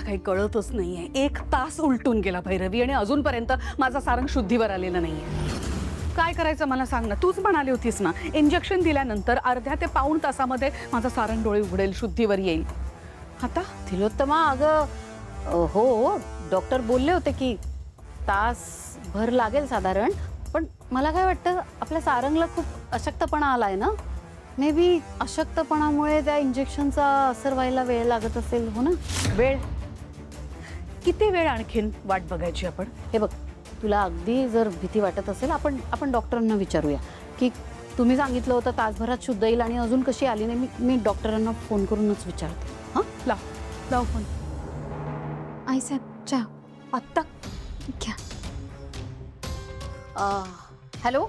काही कळतच नाहीये. 1 तास उलटून गेला भैरवी आणि अजूनपर्यंत माझा सारंग शुद्धीवर आलेला नाहीये. काय करायचं मला सांग ना. तूच म्हणाली होतीस ना, इंजेक्शन दिल्यानंतर अर्ध्या ते पाऊण तासामध्ये माझा सारंग डोळे उघडेल, शुद्धीवर येईल. आता तिलोत्तमा, अगं हो, डॉक्टर बोलले होते की तासभर लागेल साधारण. पण मला काय वाटतं, आपल्या सारंगला खूप अशक्तपणा आलाय ना. मे बी अशक्तपणामुळे त्या इंजेक्शनचा असर व्हायला वेळ लागत असेल. हो ना. वेळ किती वेळ आणखीन वाट बघायची आपण? हे बघ, तुला अगदी जर भीती वाटत असेल, आपण डॉक्टरांना विचारूया की तुम्ही सांगितलं होतं तासभरात शुद्ध येईल आणि अजून कशी आली नाही. मी डॉक्टरांना फोन करूनच विचारते. हां, लाव फोन. आई साहेब चहा आत्ता घ्या. हॅलो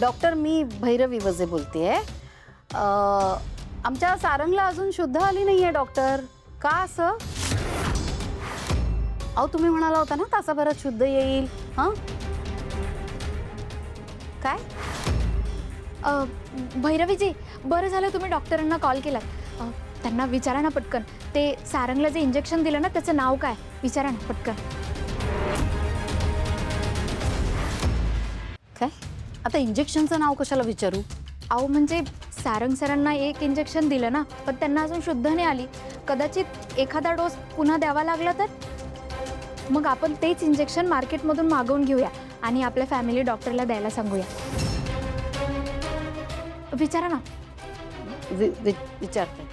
डॉक्टर, मी भैरवी वजे बोलतेय. आमच्या सारंगला अजून शुद्ध आली नाहीये डॉक्टर. का असं? अहो, तुम्ही म्हणाला होता ना तासाभरात शुद्ध येईल. हां, काय? भैरवीजी, बरं झालं तुम्ही डॉक्टरांना कॉल केलात. त्यांना विचारा ना पटकन, ते सारंगला जे इंजेक्शन दिलं ना त्याचं नाव काय, विचारा ना पटकन. काय? आता इंजेक्शनचं नाव कशाला विचारू? अहो म्हणजे सारंग सरांना 1 इंजेक्शन दिलं ना, पण त्यांना अजून शुद्ध नाही आली. कदाचित एखादा डोस पुन्हा द्यावा लागला तर मग आपण तेच इंजेक्शन मार्केटमधून मागवून घेऊया आणि आपल्या फॅमिली डॉक्टरला द्यायला सांगूया. विचारा ना. विचारते.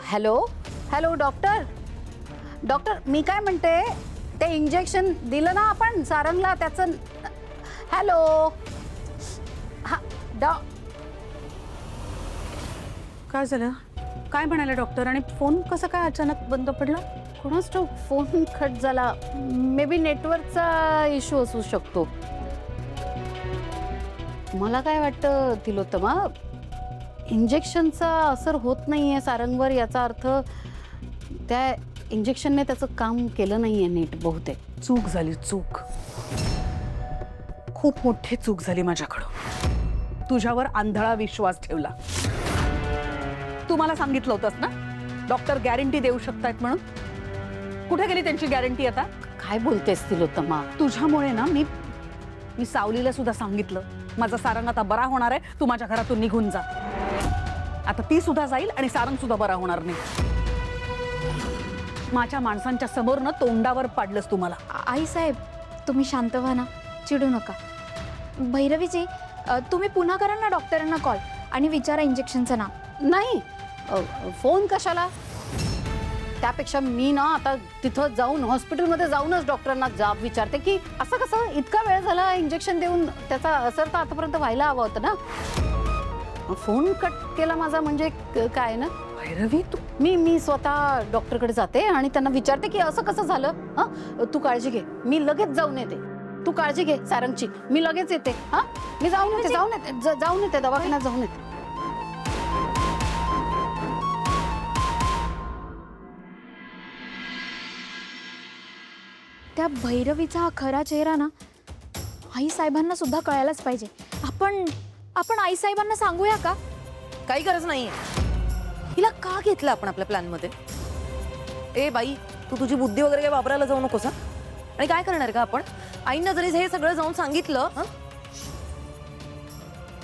हॅलो डॉक्टर, मी काय म्हणते, ते इंजेक्शन दिलं ना आपण सारंगला, त्याचं. हॅलो. हा काय झालं? काय म्हणाले डॉक्टर? आणि फोन कसा काय अचानक बंद पडला? कोणाच ठाऊक, फोन कट झाला. मे बी नेटवर्कचा इश्यू असू शकतो. मला काय वाटतं तिलोत्तमा, इंजेक्शनचा असर होत नाहीये सारंगवर, याचा अर्थ त्या इंजेक्शनने त्याचं काम केलं नाहीये नीट. बहुतेक चूक झाली, चूक. खूप मोठी चूक झाली माझ्याकडून. तुझ्यावर आंधळा विश्वास ठेवला. तू मला सांगितलं होतंस ना डॉक्टर गॅरंटी देऊ शकतायत म्हणून. कुठे गेली त्यांची गॅरंटी आता? काय बोलतेस तिलोत्तमा? तुझ्यामुळे ना मी सावलीला सुद्धा सांगितलं, माझा सारंग आता बरा होणार आहे, तू माझ्या घरातून निघून जा. आता ती सुद्धा जाईल आणि सारंग सुद्धा बरा होणार नाही. माझ्या माणसांच्या समोर ना तोंडावर पाडलंस तू मला. आई साहेब, तुम्ही शांत व्हा ना, चिडू नका. भैरवीजी, तुम्ही पुन्हा करा ना डॉक्टरांना कॉल आणि विचारा इंजेक्शनचं नाव. नाही, फोन कशाला? त्यापेक्षा मी ना आता तिथं जाऊन हॉस्पिटलमध्ये जाऊनच डॉक्टरांना विचारते की असं कसं इतका वेळ झाला इंजेक्शन देऊन, त्याचा असर तर आतापर्यंत व्हायला हवा होता ना. फोन कट केला माझा म्हणजे काय ना. भैरवी, तू मी स्वतः डॉक्टरकडे जाते आणि त्यांना विचारते की असं कसं झालं. हां, तू काळजी घे, मी लगेच जाऊन येते. तू काळजी घे सारंगची, मी लगेच येते. हां, मी जाऊन येते दवाखान्यात जाऊन येते. त्या भैरवीचा हा खरा चेहरा ना आई साहेबांना सुद्धा कळायलाच पाहिजे. आपण आई साहेबांना सांगूया का? काही गरज नाहीये. हिला का घेतलं आपण आपल्या प्लॅन मध्ये? ए बाई, तू तुझी बुद्धी वगैरे काय वापरायला जाऊ नकोस. आणि काय करणार का आपण? आईंना जरी हे सगळं जाऊन सांगितलं,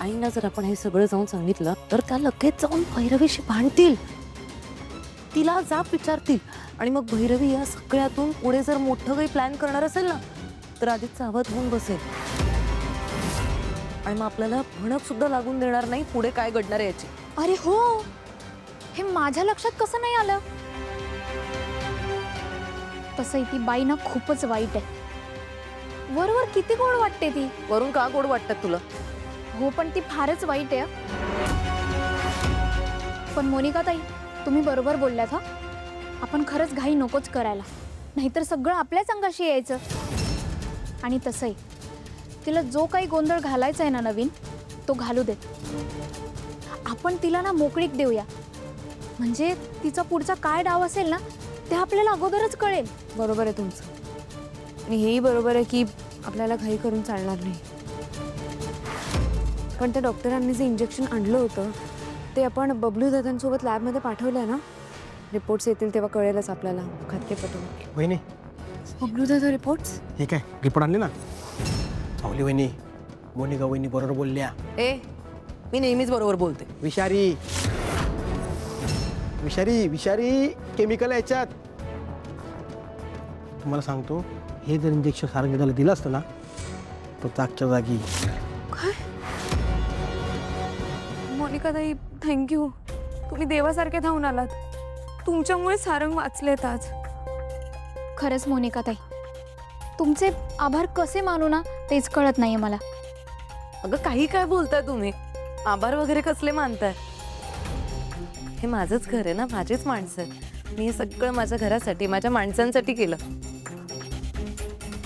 आईंना जर आपण हे सगळं जाऊन सांगितलं तर त्या लगेच जाऊन भैरवीशी भांडतील, तिला जाब विचारतील. आणि मग भैरवी या सगळ्यातून पुढे जर मोठं काही प्लॅन करणार असेल ना, तर आधीच सावध होऊन बसेल. आणि मग आपल्याला भणक सुद्धा लागून देणार नाही पुढे काय घडणार आहे याची. अरे हो, हे माझ्या लक्षात कसं नाही आलं. तसंही ती बाई ना खूपच वाईट आहे. वरवर किती गोड वाटते ती. वरून का गोड वाटतात तुला? हो, पण ती फारच वाईट आहे. पण मोनिका ताई, तुम्ही बरोबर बोलल्यात. आपण खरंच घाई नकोच करायला, नाहीतर सगळं आपल्याच अंगाशी यायचं. आणि तसंही तिला जो काही गोंधळ घालायचा आहे ना नवीन, तो घालू देत. आपण तिला ना मोकळीक देऊया, म्हणजे तिचा पुढचा काय डाव असेल ना ते आपल्याला अगोदरच कळेल. बरोबर आहे तुमचं. आणि हेही बरोबर आहे की आपल्याला घाई करून चालणार नाही. पण त्या डॉक्टरांनी जे इंजेक्शन आणलं होतं ते आपण बबलू दादांसोबत लॅबमध्ये पाठवलं ना, रिपोर्ट्स येतील तेव्हा कळेलच आपल्याला खाते पटवून. वहिनी बबलू दादा रिपोर्ट्स? हे काय रिपोर्ट आणले ना? सावली वहिनी, मोनिका वहिनी बरोबर बोलल्या. ए मी नेहमीच बरोबर बोलते. विषारी विषारी विषारी केमिकल आहे याच्यात. तुम्हाला सांगतो, हे जर इंजेक्शन सारंग त्याला दिलं असतं ना तर जागच्या जागी. काय? मोनिका ताई थँक्यू. तुम्ही देवासारखे धावून आलात. तुमच्यामुळे सारंग वाचलेत आज. खरंच मोनिका ताई, तुमचे आभार कसे मानू ना तेच कळत नाहीये मला. अगं काही काय बोलताय तुम्ही? आभार वगैरे कसले मानताय? हे माझंच घर आहे ना, माझेच माणसं आहेत. मी हे सगळं माझ्या घरासाठी, माझ्या माणसांसाठी केलं.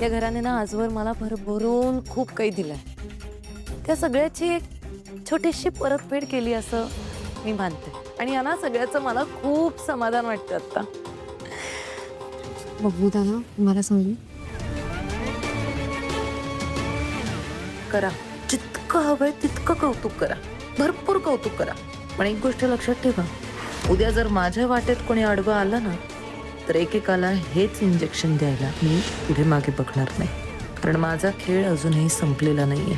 या घराने ना आजवर मला भरभरून खूप काही दिलंय. त्या सगळ्याची एक छोटीशी परतफेड केली असं मी मानते. आणि या ना सगळ्याचं मला खूप समाधान वाटतं आता. बबलू दादा मला सांगू, करा जितकं हवंय तितकं कौतुक करा, भरपूर कौतुक करा. पण एक गोष्ट लक्षात ठेवा, उद्या जर माझ्या वाटेत कोणी आडवं आलं ना तर एकेकाला हेच इंजेक्शन द्यायला मी पुढे मागे बघणार नाही. कारण माझा खेळ अजूनही संपलेला नाहीये.